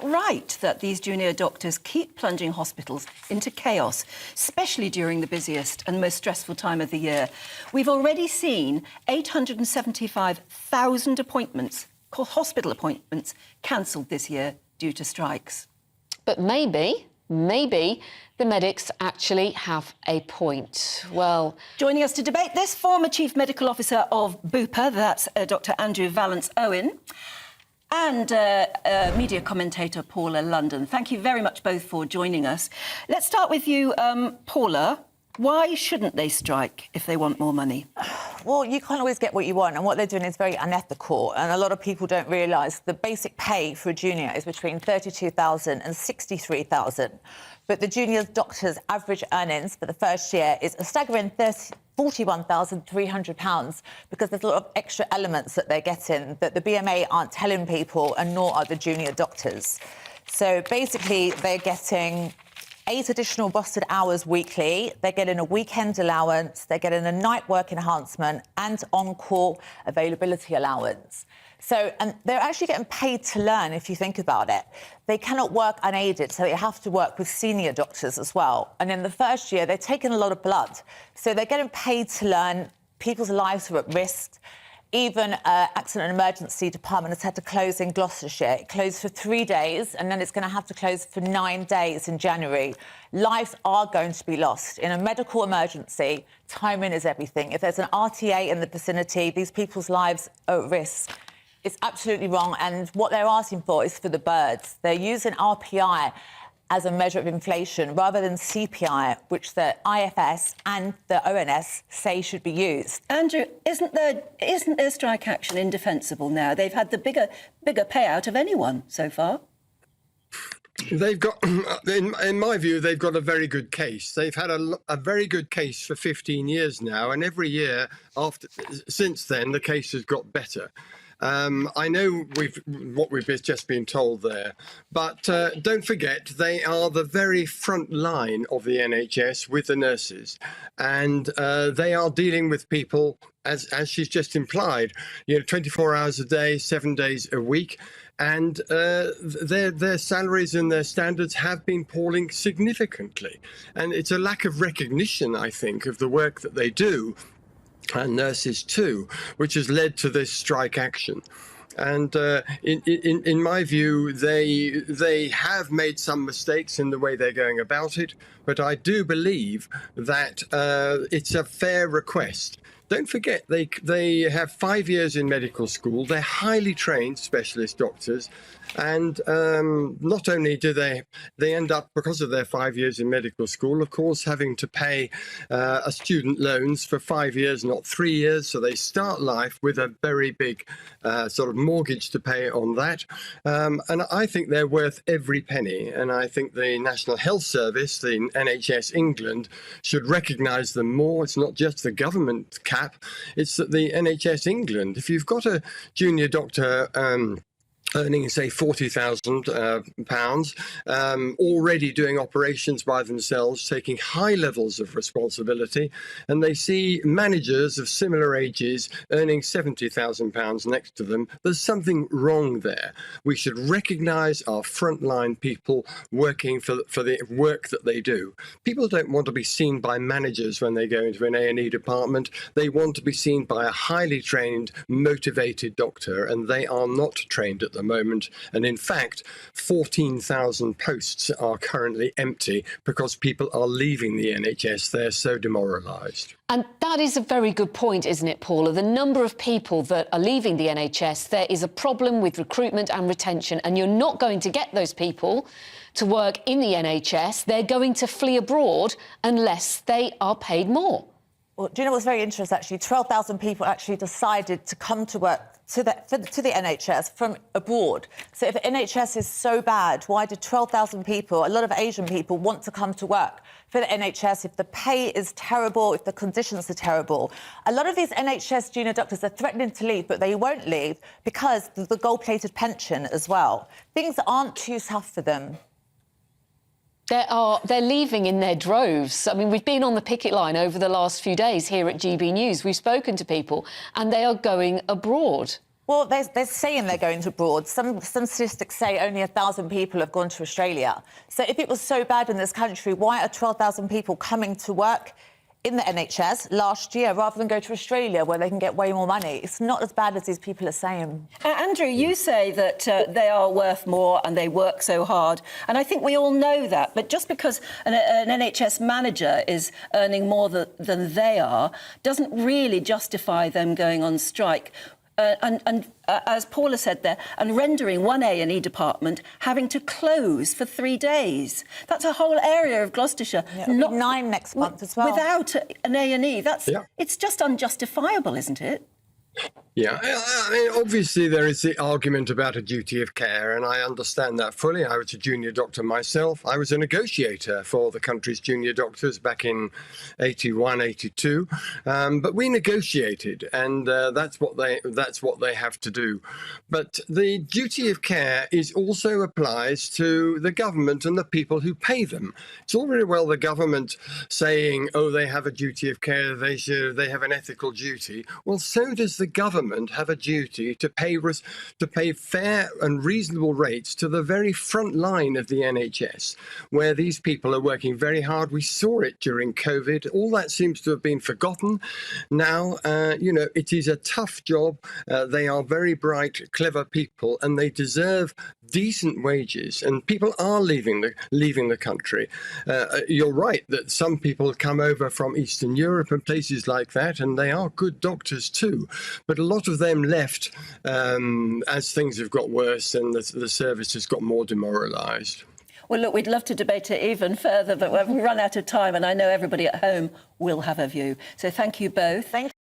right that these junior doctors keep plunging hospitals into chaos, especially during the busiest and most stressful time of the year? We've already seen 875,000 appointments, hospital appointments, cancelled this year due to strikes. But maybe the medics actually have a point. Well, joining us to debate this, former Chief Medical Officer of Bupa, that's Dr Andrew Vallance Owen, and media commentator Paula London. Thank you very much both for joining us. Let's start with you, Paula. Why shouldn't they strike if they want more money? Well, you can't always get what you want, and what they're doing is very unethical, and a lot of people don't realise the basic pay for a junior is between £32,000 and £63,000. But the junior doctor's average earnings for the first year is a staggering £41,300 because there's a lot of extra elements that they're getting that the BMA aren't telling people, and nor are the junior doctors. So basically, they're getting 8 additional busted hours weekly, they're getting a weekend allowance, they're getting a night work enhancement and on-call availability allowance. So, and they're actually getting paid to learn, if you think about it. They cannot work unaided, so they have to work with senior doctors as well. And in the first year, they're taking a lot of blood. So they're getting paid to learn, people's lives are at risk. Even accident and emergency department has had to close in Gloucestershire. It closed for 3 days, and then it's going to have to close for 9 days in January. Lives are going to be lost. In a medical emergency, timing is everything. If there's an RTA in the vicinity, these people's lives are at risk. It's absolutely wrong, and what they're asking for is for the birds. They're using RPI as a measure of inflation rather than CPI, which the IFS and the ONS say should be used. Andrew, isn't their strike action indefensible now? They've had the bigger payout of anyone so far. They've got, in my view, they've got a very good case. They've had a very good case for 15 years now, and every year since then, the case has got better. I know what we've just been told there, but don't forget they are the very front line of the NHS with the nurses, and they are dealing with people, as she's just implied, 24 hours a day, 7 days a week, and their salaries and their standards have been falling significantly, and it's a lack of recognition, I think, of the work that they do, and nurses too, which has led to this strike action. And in my view, they have made some mistakes in the way they're going about it, but I do believe that it's a fair request. Don't forget, they have 5 years in medical school. They're highly trained specialist doctors. And not only do they end up, because of their 5 years in medical school, of course, having to pay a student loans for 5 years, not 3 years. So they start life with a very big sort of mortgage to pay on that. And I think they're worth every penny. And I think the National Health Service, the NHS England, should recognise them more. It's not just the government cap, it's the NHS England. If you've got a junior doctor earning, say, £40,000, already doing operations by themselves, taking high levels of responsibility, and they see managers of similar ages earning £70,000 next to them, there's something wrong there. We should recognise our frontline people working for the work that they do. People don't want to be seen by managers when they go into an A&E department. They want to be seen by a highly trained, motivated doctor, and they are not trained at the moment, and in fact 14,000 posts are currently empty because people are leaving the NHS. They're so demoralised. and that is a very good point, isn't it, Paula? The number of people that are leaving the NHS, there is a problem with recruitment and retention, and you're not going to get those people to work in the NHS. They're going to flee abroad unless they are paid more. Well, do you know what's very interesting, actually? 12,000 people actually decided to come to work to the NHS from abroad. So if the NHS is so bad, why did 12,000 people, a lot of Asian people, want to come to work for the NHS if the pay is terrible, if the conditions are terrible? A lot of these NHS junior doctors are threatening to leave, but they won't leave because of the gold-plated pension as well. Things aren't too tough for them. They're leaving in their droves. I mean, we've been on the picket line over the last few days here at GB News. We've spoken to people and they are going abroad. Well, they're saying they're going abroad. Some statistics say only 1,000 people have gone to Australia. So if it was so bad in this country, why are 12,000 people coming to work in the NHS last year rather than go to Australia where they can get way more money? It's not as bad as these people are saying. Andrew, you say that they are worth more and they work so hard. And I think we all know that. But just because an NHS manager is earning more than they are doesn't really justify them going on strike. As Paula said there, and rendering one A&E department having to close for 3 days. That's a whole area of Gloucestershire. Yeah, not 9 next month as well. Without an A&E. It's just unjustifiable, isn't it? Yeah, I mean, obviously there is the argument about a duty of care, and I understand that fully. I was a junior doctor myself. I was a negotiator for the country's junior doctors back in 81, 82. But we negotiated, and that's what they have to do. But the duty of care also applies to the government and the people who pay them. It's all very well the government saying, oh, they have a duty of care, they have an ethical duty. Well, so does the government have a duty to pay fair and reasonable rates to the very front line of the NHS, where these people are working very hard. We saw it during COVID. All that seems to have been forgotten. Now, it is a tough job. They are very bright, clever people, and they deserve decent wages. And people are leaving the country. You're right that some people come over from Eastern Europe and places like that, and they are good doctors too. But a lot of them left as things have got worse and the service has got more demoralised. Well, look, we'd love to debate it even further, but we've run out of time, and I know everybody at home will have a view. So thank you both. Thank you.